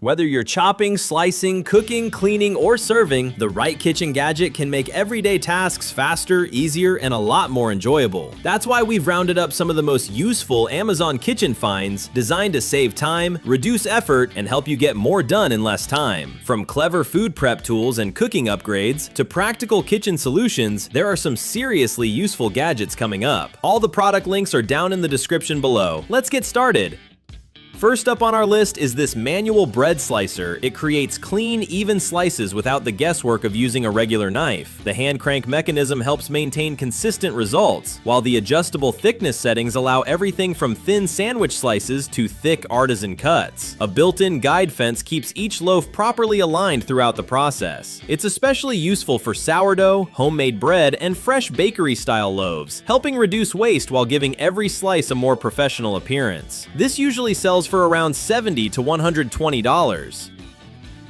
Whether you're chopping, slicing, cooking, cleaning, or serving, the right kitchen gadget can make everyday tasks faster, easier, and a lot more enjoyable. That's why we've rounded up some of the most useful Amazon kitchen finds designed to save time, reduce effort, and help you get more done in less time. From clever food prep tools and cooking upgrades to practical kitchen solutions, there are some seriously useful gadgets coming up. All the product links are down in the description below. Let's get started. First up on our list is this manual bread slicer. It creates clean, even slices without the guesswork of using a regular knife. The hand crank mechanism helps maintain consistent results, while the adjustable thickness settings allow everything from thin sandwich slices to thick artisan cuts. A built-in guide fence keeps each loaf properly aligned throughout the process. It's especially useful for sourdough, homemade bread, and fresh bakery-style loaves, helping reduce waste while giving every slice a more professional appearance. This usually sells for around $70 to $120.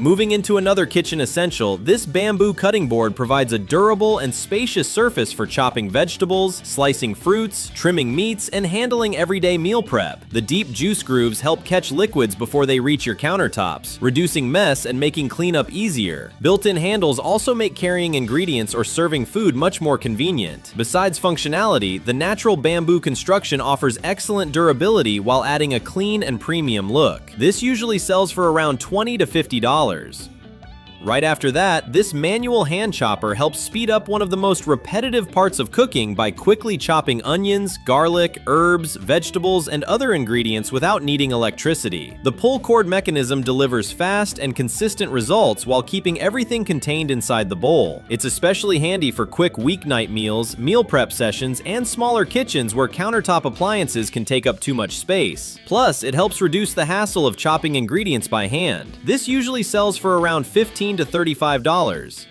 Moving into another kitchen essential, this bamboo cutting board provides a durable and spacious surface for chopping vegetables, slicing fruits, trimming meats, and handling everyday meal prep. The deep juice grooves help catch liquids before they reach your countertops, reducing mess and making cleanup easier. Built-in handles also make carrying ingredients or serving food much more convenient. Besides functionality, the natural bamboo construction offers excellent durability while adding a clean and premium look. This usually sells for around $20 to $50. Right after that, this manual hand chopper helps speed up one of the most repetitive parts of cooking by quickly chopping onions, garlic, herbs, vegetables, and other ingredients without needing electricity. The pull cord mechanism delivers fast and consistent results while keeping everything contained inside the bowl. It's especially handy for quick weeknight meals, meal prep sessions, and smaller kitchens where countertop appliances can take up too much space. Plus, it helps reduce the hassle of chopping ingredients by hand. This usually sells for around $15 to $35.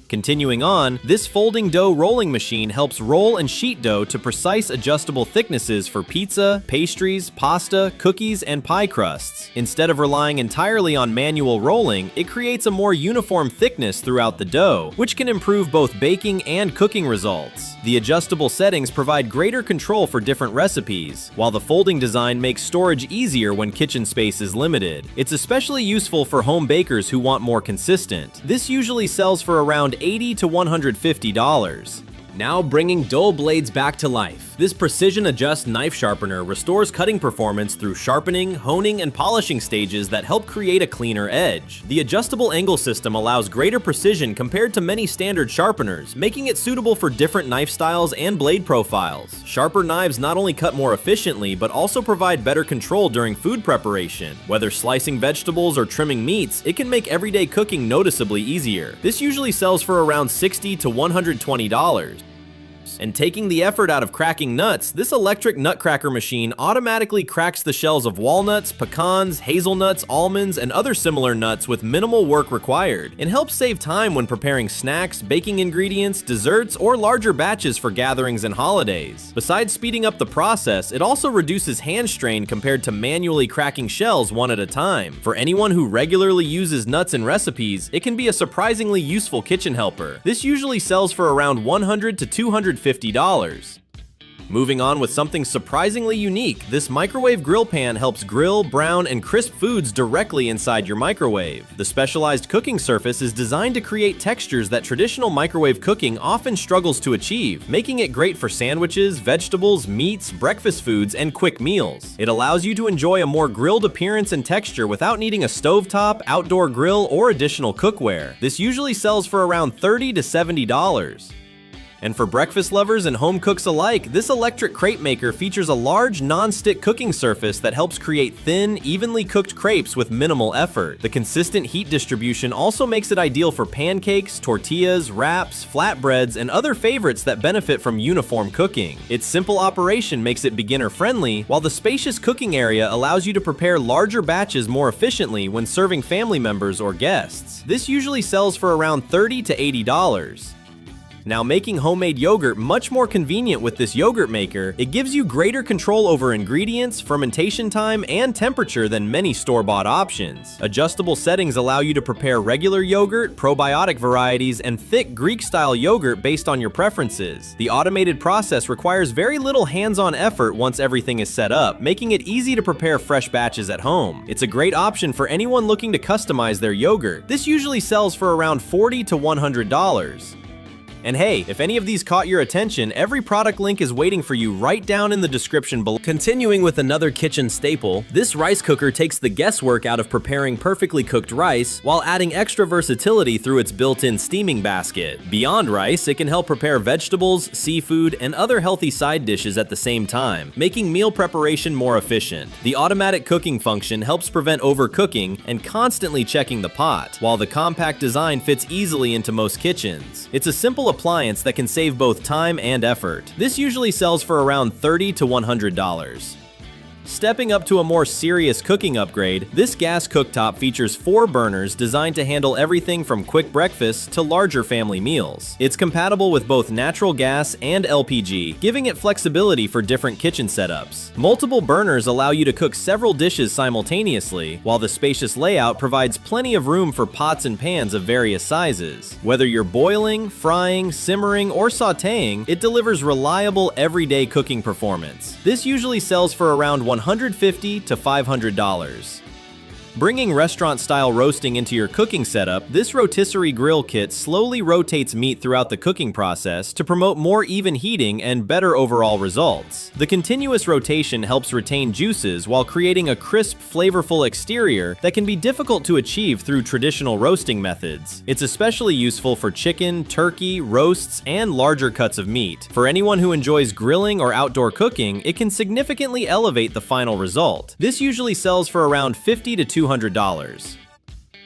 Continuing on, this folding dough rolling machine helps roll and sheet dough to precise adjustable thicknesses for pizza, pastries, pasta, cookies, and pie crusts. Instead of relying entirely on manual rolling, it creates a more uniform thickness throughout the dough, which can improve both baking and cooking results. The adjustable settings provide greater control for different recipes, while the folding design makes storage easier when kitchen space is limited. It's especially useful for home bakers who want more consistent. This usually sells for around $80 to $150. Now bringing dull blades back to life. This precision adjust knife sharpener restores cutting performance through sharpening, honing, and polishing stages that help create a cleaner edge. The adjustable angle system allows greater precision compared to many standard sharpeners, making it suitable for different knife styles and blade profiles. Sharper knives not only cut more efficiently, but also provide better control during food preparation. Whether slicing vegetables or trimming meats, it can make everyday cooking noticeably easier. This usually sells for around $60 to $120. And taking the effort out of cracking nuts, this electric Nutcracker machine automatically cracks the shells of walnuts, pecans, hazelnuts, almonds, and other similar nuts with minimal work required. It helps save time when preparing snacks, baking ingredients, desserts, or larger batches for gatherings and holidays. Besides speeding up the process, it also reduces hand strain compared to manually cracking shells one at a time. For anyone who regularly uses nuts in recipes, it can be a surprisingly useful kitchen helper. This usually sells for around $100 to $250. Moving on with something surprisingly unique, this microwave grill pan helps grill, brown, and crisp foods directly inside your microwave. The specialized cooking surface is designed to create textures that traditional microwave cooking often struggles to achieve, making it great for sandwiches, vegetables, meats, breakfast foods, and quick meals. It allows you to enjoy a more grilled appearance and texture without needing a stovetop, outdoor grill, or additional cookware. This usually sells for around $30 to $70. And for breakfast lovers and home cooks alike, this electric Crepe Maker features a large non-stick cooking surface that helps create thin, evenly cooked crepes with minimal effort. The consistent heat distribution also makes it ideal for pancakes, tortillas, wraps, flatbreads, and other favorites that benefit from uniform cooking. Its simple operation makes it beginner-friendly, while the spacious cooking area allows you to prepare larger batches more efficiently when serving family members or guests. This usually sells for around $30 to $80. Now, making homemade yogurt much more convenient with this yogurt maker, it gives you greater control over ingredients, fermentation time, and temperature than many store-bought options. Adjustable settings allow you to prepare regular yogurt, probiotic varieties, and thick Greek-style yogurt based on your preferences. The automated process requires very little hands-on effort once everything is set up, making it easy to prepare fresh batches at home. It's a great option for anyone looking to customize their yogurt. This usually sells for around $40 to $100. And hey, if any of these caught your attention, every product link is waiting for you right down in the description below. Continuing with another kitchen staple, this rice cooker takes the guesswork out of preparing perfectly cooked rice while adding extra versatility through its built-in steaming basket. Beyond rice, it can help prepare vegetables, seafood, and other healthy side dishes at the same time, making meal preparation more efficient. The automatic cooking function helps prevent overcooking and constantly checking the pot, while the compact design fits easily into most kitchens. It's a simple appliance that can save both time and effort. This usually sells for around $30 to $100. Stepping up to a more serious cooking upgrade, this gas cooktop features 4 burners designed to handle everything from quick breakfasts to larger family meals. It's compatible with both natural gas and LPG, giving it flexibility for different kitchen setups. Multiple burners allow you to cook several dishes simultaneously, while the spacious layout provides plenty of room for pots and pans of various sizes. Whether you're boiling, frying, simmering, or sautéing, it delivers reliable everyday cooking performance. This usually sells for around $150 to $500. Bringing restaurant-style roasting into your cooking setup, this Rotisserie Grill Kit slowly rotates meat throughout the cooking process to promote more even heating and better overall results. The continuous rotation helps retain juices while creating a crisp, flavorful exterior that can be difficult to achieve through traditional roasting methods. It's especially useful for chicken, turkey, roasts, and larger cuts of meat. For anyone who enjoys grilling or outdoor cooking, it can significantly elevate the final result. This usually sells for around $50 to $200.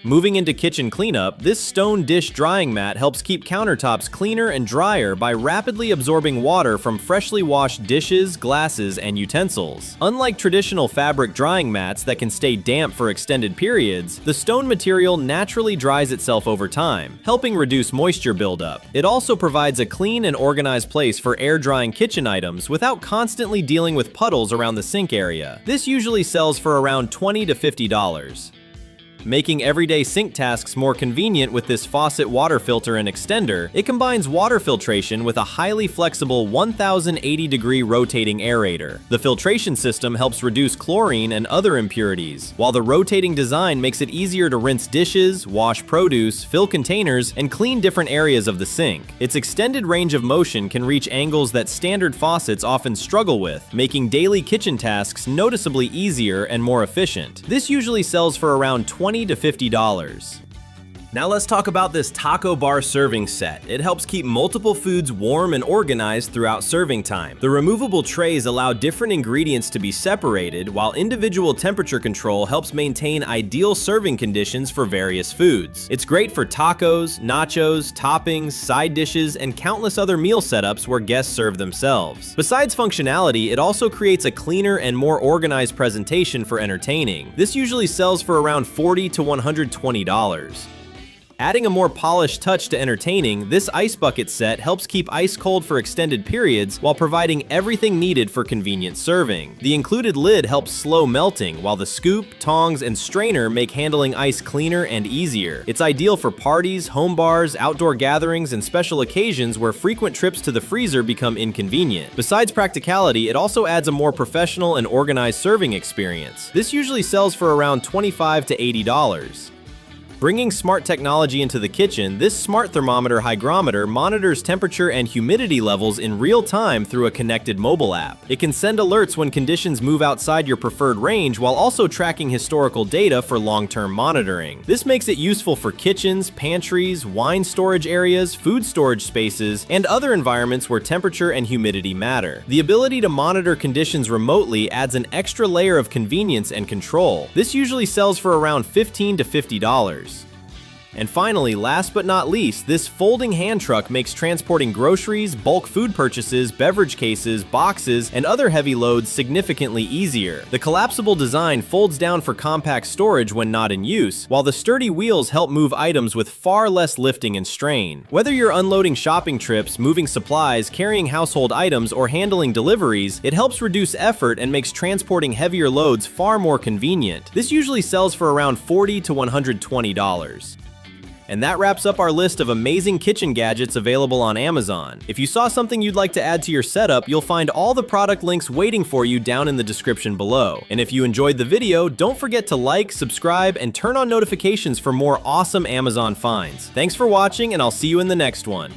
Moving into kitchen cleanup, this stone dish drying mat helps keep countertops cleaner and drier by rapidly absorbing water from freshly washed dishes, glasses, and utensils. Unlike traditional fabric drying mats that can stay damp for extended periods, the stone material naturally dries itself over time, helping reduce moisture buildup. It also provides a clean and organized place for air drying kitchen items without constantly dealing with puddles around the sink area. This usually sells for around $20 to $50. Making everyday sink tasks more convenient with this Faucet water filter and extender, it combines water filtration with a highly flexible 1080-degree rotating aerator. The filtration system helps reduce chlorine and other impurities, while the rotating design makes it easier to rinse dishes, wash produce, fill containers, and clean different areas of the sink. Its extended range of motion can reach angles that standard faucets often struggle with, making daily kitchen tasks noticeably easier and more efficient. This usually sells for around $20 to $50. Now let's talk about this taco bar serving set. It helps keep multiple foods warm and organized throughout serving time. The removable trays allow different ingredients to be separated, while individual temperature control helps maintain ideal serving conditions for various foods. It's great for tacos, nachos, toppings, side dishes, and countless other meal setups where guests serve themselves. Besides functionality, it also creates a cleaner and more organized presentation for entertaining. This usually sells for around $40 to $120. Adding a more polished touch to entertaining, this ice bucket set helps keep ice cold for extended periods while providing everything needed for convenient serving. The included lid helps slow melting, while the scoop, tongs, and strainer make handling ice cleaner and easier. It's ideal for parties, home bars, outdoor gatherings, and special occasions where frequent trips to the freezer become inconvenient. Besides practicality, it also adds a more professional and organized serving experience. This usually sells for around $25 to $80. Bringing smart technology into the kitchen, this smart thermometer hygrometer monitors temperature and humidity levels in real time through a connected mobile app. It can send alerts when conditions move outside your preferred range while also tracking historical data for long-term monitoring. This makes it useful for kitchens, pantries, wine storage areas, food storage spaces, and other environments where temperature and humidity matter. The ability to monitor conditions remotely adds an extra layer of convenience and control. This usually sells for around $15 to $50. And finally, last but not least, this folding hand truck makes transporting groceries, bulk food purchases, beverage cases, boxes, and other heavy loads significantly easier. The collapsible design folds down for compact storage when not in use, while the sturdy wheels help move items with far less lifting and strain. Whether you're unloading shopping trips, moving supplies, carrying household items, or handling deliveries, it helps reduce effort and makes transporting heavier loads far more convenient. This usually sells for around $40 to $120. And that wraps up our list of amazing kitchen gadgets available on Amazon. If you saw something you'd like to add to your setup, you'll find all the product links waiting for you down in the description below. And if you enjoyed the video, don't forget to like, subscribe, and turn on notifications for more awesome Amazon finds. Thanks for watching, and I'll see you in the next one.